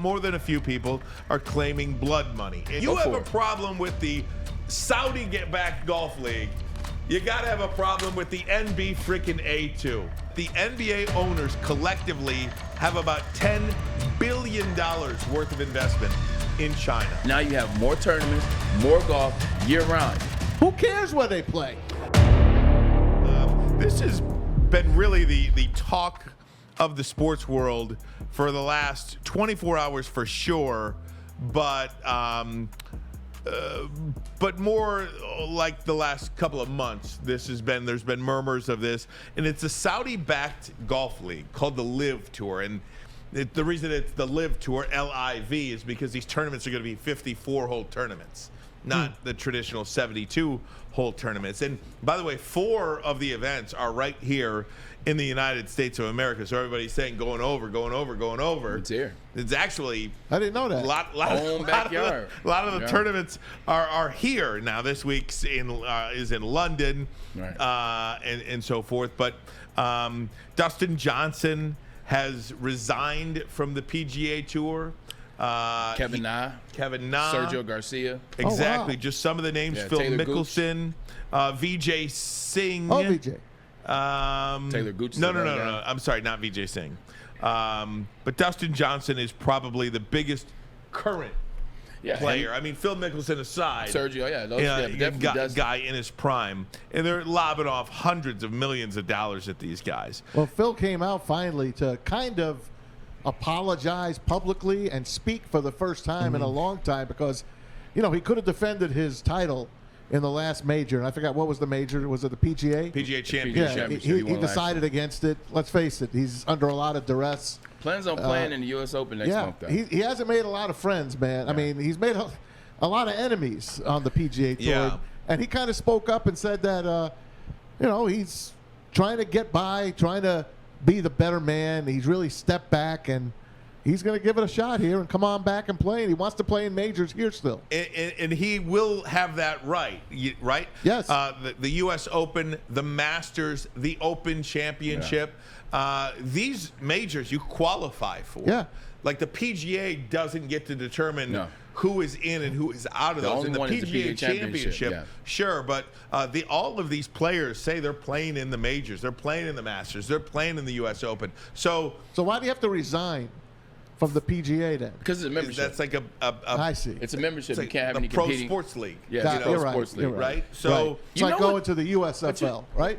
more than a few people are claiming blood money. And you have a problem with the Saudi get-back golf league. You got to have a problem with the NB freaking A2. The NBA owners collectively have about $10 billion worth of investment in China. Now you have more tournaments, more golf year-round. Who cares where they play? This has been really the talk of the sports world for the last 24 hours for sure, but more like the last couple of months. There's been murmurs of this, and it's a Saudi-backed golf league called the LIV Tour, and the reason it's the LIV Tour, LIV, is because these tournaments are going to be 54-hole tournaments, not the traditional 72-hole tournaments. And by the way, 4 of the events are right here in the United States of America. So everybody's saying going over. It's here. It's actually, I didn't know that. A lot of the tournaments are here now. This week's is in London, right. And so forth. But Dustin Johnson has resigned from the PGA Tour. Kevin Na, Sergio Garcia. Exactly. Oh, wow. Just some of the names. Yeah, Phil Taylor Mickelson, Vijay Singh. Oh, VJ. Taylor Gooch. No. I'm sorry, not Vijay Singh. But Dustin Johnson is probably the biggest current player. I mean, Phil Mickelson aside. Sergio, guy in his prime. And they're lobbing off hundreds of millions of dollars at these guys. Well, Phil came out finally to kind of apologize publicly and speak for the first time in a long time because, he could have defended his title in the last major, and I forgot what was the major. Was it the PGA? PGA Championship. Yeah, he decided against it. Let's face it, he's under a lot of duress. Plans on playing in the U.S. Open next month, though. He hasn't made a lot of friends, man. Yeah. I mean, he's made a lot of enemies on the PGA Tour. Yeah. And he kind of spoke up and said that, he's trying to get by, trying to be the better man. He's really stepped back, and he's going to give it a shot here and come on back and play. And he wants to play in majors here still. And he will have that right? Yes. The U.S. Open, the Masters, the Open Championship. Yeah. These majors you qualify for. Yeah. Like the PGA doesn't get to determine who is in and who is out of those. Only In the one is the PGA Championship, sure, but all of these players say they're playing in the majors. They're playing in the Masters. They're playing in the U.S. Open. So why do you have to resign from the PGA then? Because it's a membership. That's like I see. It's a membership. Like you can't have any pro competing. sports league. Yeah, you're sports league. Right? So it's like going to the USFL, right?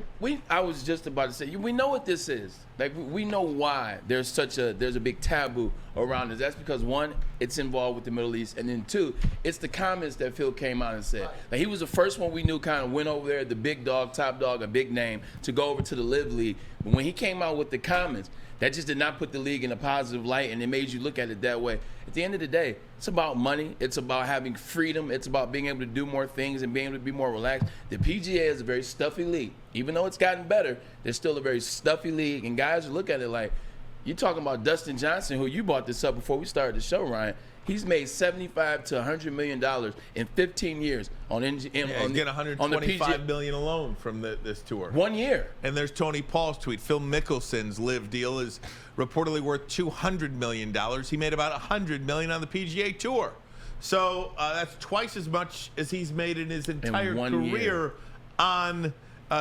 I was just about to say, we know what this is. Like, we know why there's a big taboo around this. That's because, one, it's involved with the Middle East, and then two, it's the comments that Phil came out and said. Like, he was the first one we knew kind of went over there, the big dog, top dog, a big name, to go over to the LIV League. But when he came out with the comments, that just did not put the league in a positive light, and it made you look at it that way. At the end of the day, it's about money. It's about having freedom. It's about being able to do more things and being able to be more relaxed. The PGA is a very stuffy league. Even though it's gotten better, there's still a very stuffy league, and guys look at it like, you're talking about Dustin Johnson, who you brought this up before we started the show, Ryan. He's made $75 to $100 million in 15 years on he's getting $125 million alone from this tour. 1 year. And there's Tony Paul's tweet. Phil Mickelson's LIV deal is reportedly worth $200 million. He made about $100 million on the PGA Tour. So that's twice as much as he's made in his entire career on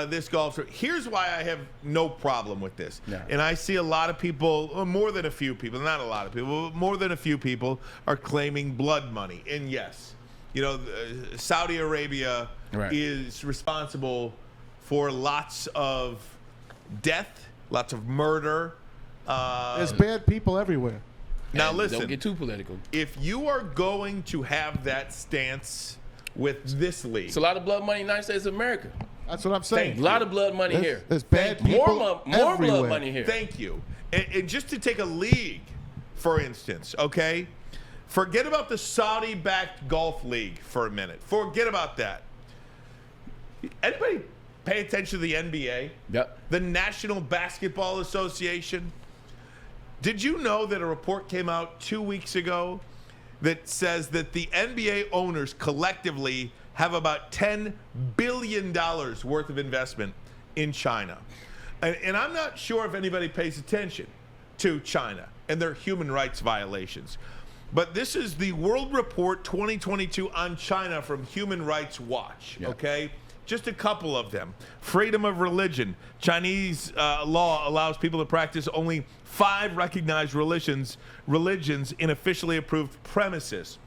this golf tour. Here's why I have no problem with this. Yeah. And I see a lot of people, more than a few people, not a lot of people, but more than a few people are claiming blood money. And yes, Saudi Arabia is responsible for lots of death, lots of murder. There's bad people everywhere. Now listen, don't get too political. If you are going to have that stance with this league, it's a lot of blood money in the United States of America. That's what I'm saying. A lot of blood money here. There's bad people more blood money here. Thank you. And just to take a league, for instance, okay? Forget about the Saudi-backed golf league for a minute. Forget about that. Anybody pay attention to the NBA? Yep. The National Basketball Association? Did you know that a report came out 2 weeks ago that says that the NBA owners collectively have about $10 billion worth of investment in China? And I'm not sure if anybody pays attention to China and their human rights violations. But this is the World Report 2022 on China from Human Rights Watch, okay? Just a couple of them. Freedom of religion. Chinese law allows people to practice only 5 recognized religions in officially approved premises.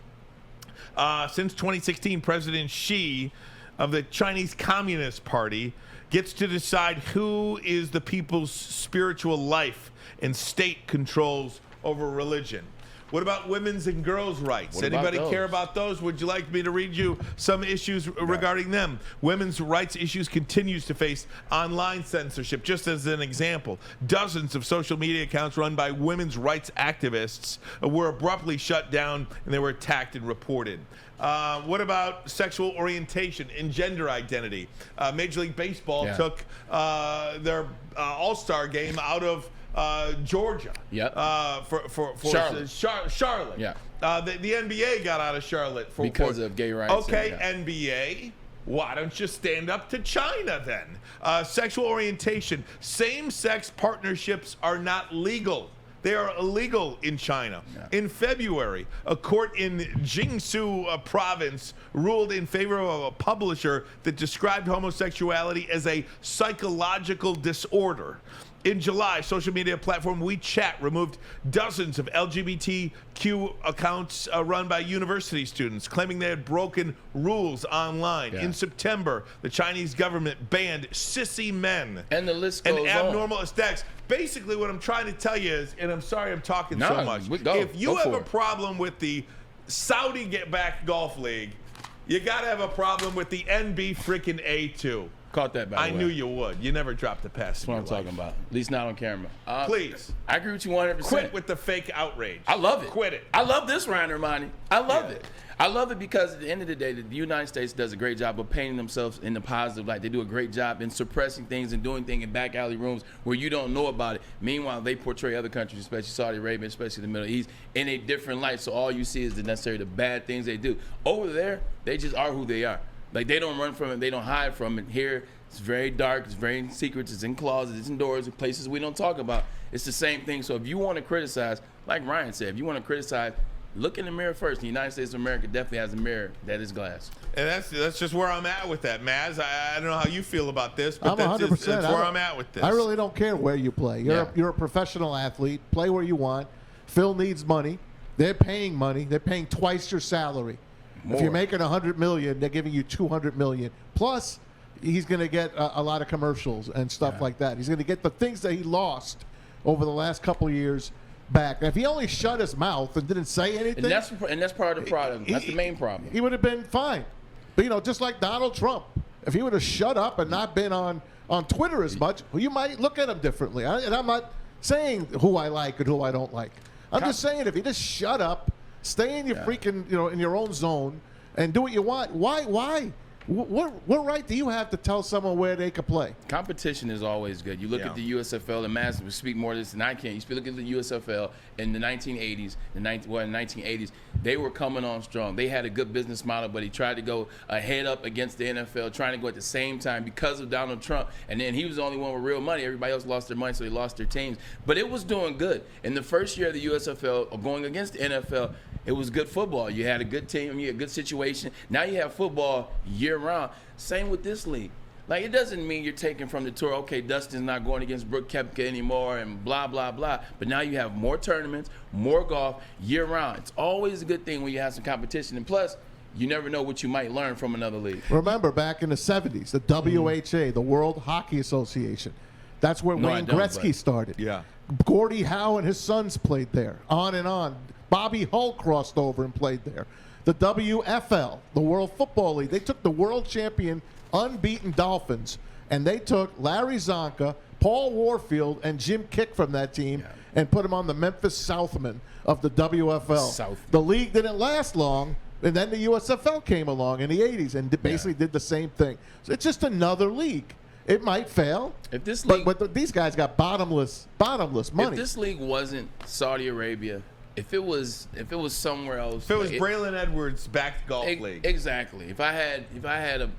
Since 2016, President Xi of the Chinese Communist Party gets to decide who is the people's spiritual life, and state controls over religion. What about women's and girls' rights? Anybody care about those? Would you like me to read you some issues regarding them? Women's rights issues continues to face online censorship. Just as an example, dozens of social media accounts run by women's rights activists were abruptly shut down, and they were attacked and reported. What about sexual orientation and gender identity? Major League Baseball took their All-Star game out of Georgia. For Charlotte. Yeah. The NBA got out of Charlotte because of gay rights. Okay, NBA. Why don't you stand up to China then? Sexual orientation. Same-sex partnerships are not legal. They are illegal in China. In February, a court in Jiangsu province ruled in favor of a publisher that described homosexuality as a psychological disorder. In July, social media platform WeChat removed dozens of LGBTQ accounts run by university students, claiming they had broken rules online. In September, the Chinese government banned sissy men and the list goes and abnormal aesthetics. Basically, what I'm trying to tell you is, and I'm sorry I'm talking so much, if you have a problem with the Saudi-backed golf league, you got to have a problem with the NB freaking A2. Caught that, by the way. I knew you would. You never dropped a pass. That's what I'm talking about. At least not on camera. Please. I agree with you 100%. Quit with the fake outrage. I love it. Quit it. I love this, Ryan Romani. I love it. I love it because at the end of the day, the United States does a great job of painting themselves in the positive light. They do a great job in suppressing things and doing things in back alley rooms where you don't know about it. Meanwhile, they portray other countries, especially Saudi Arabia, especially the Middle East, in a different light. So all you see is necessarily the bad things they do. Over there, they just are who they are. Like, they don't run from it. They don't hide from it. Here, it's very dark. It's very secret. It's in closets. It's indoors. It's places we don't talk about. It's the same thing. So if you want to criticize, like Ryan said, if you want to criticize, look in the mirror first. The United States of America definitely has a mirror that is glass. And that's just where I'm at with that, Maz. I don't know how you feel about this, but I'm 100%. that's where I'm at with this. I really don't care where you play. You're a professional athlete. Play where you want. Phil needs money. They're paying money. They're paying twice your salary. More. If you're making $100 million, they're giving you $200 million. Plus, he's going to get a lot of commercials and stuff like that. He's going to get the things that he lost over the last couple of years back. If he only shut his mouth and didn't say anything, and that's part of the problem. That's the main problem. He would have been fine. But just like Donald Trump, if he would have shut up and not been on Twitter as much, you might look at him differently. And I'm not saying who I like and who I don't like. I'm just saying if you just shut up, stay in your freaking in your own zone and do what you want. Why? What right do you have to tell someone where they could play? Competition is always good. You look at the USFL, and Matt will speak more to this than I can. You look at the USFL in the 1980s, in the 1980s, they were coming on strong. They had a good business model, but he tried to go head up against the NFL, trying to go at the same time because of Donald Trump. And then he was the only one with real money. Everybody else lost their money, so they lost their teams. But it was doing good. In the first year of the USFL, going against the NFL, it was good football. You had a good team. You had a good situation. Now you have football year-round. Same with this league. Like, it doesn't mean you're taking from the tour, okay, Dustin's not going against Brooke Koepka anymore and blah, blah, blah. But now you have more tournaments, more golf year-round. It's always a good thing when you have some competition. And plus, you never know what you might learn from another league. Remember, back in the 70s, the WHA, the World Hockey Association, that's where Wayne Gretzky started. Yeah. Gordie Howe and his sons played there, on and on. Bobby Hull crossed over and played there. The WFL, the World Football League, they took the world champion, unbeaten Dolphins, and they took Larry Zonka, Paul Warfield, and Jim Kick from that team and put them on the Memphis Southmen of the WFL. The league didn't last long, and then the USFL came along in the 80s and basically did the same thing. So it's just another league. It might fail, if this league, but these guys got bottomless money. If this league wasn't Saudi Arabia, if it was somewhere else, if it was Braylon Edwards backed golf league, exactly. If I had a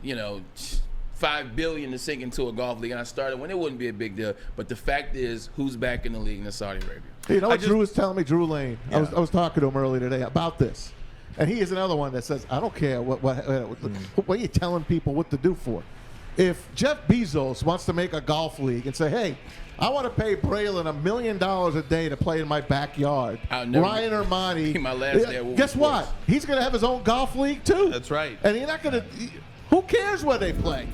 $5 billion to sink into a golf league and I started when, it wouldn't be a big deal. But the fact is, who's back in the league in Saudi Arabia? You know what I Drew was telling me? Drew Lane. Yeah. I was talking to him earlier today about this. And he is another one that says, I don't care what are you telling people what to do for? If Jeff Bezos wants to make a golf league and say, hey, I want to pay Braylon $1 million a day to play in my backyard. Ryan Armani. My last day at guess what? He's going to have his own golf league too. That's right. And you're not going to. Who cares where they play?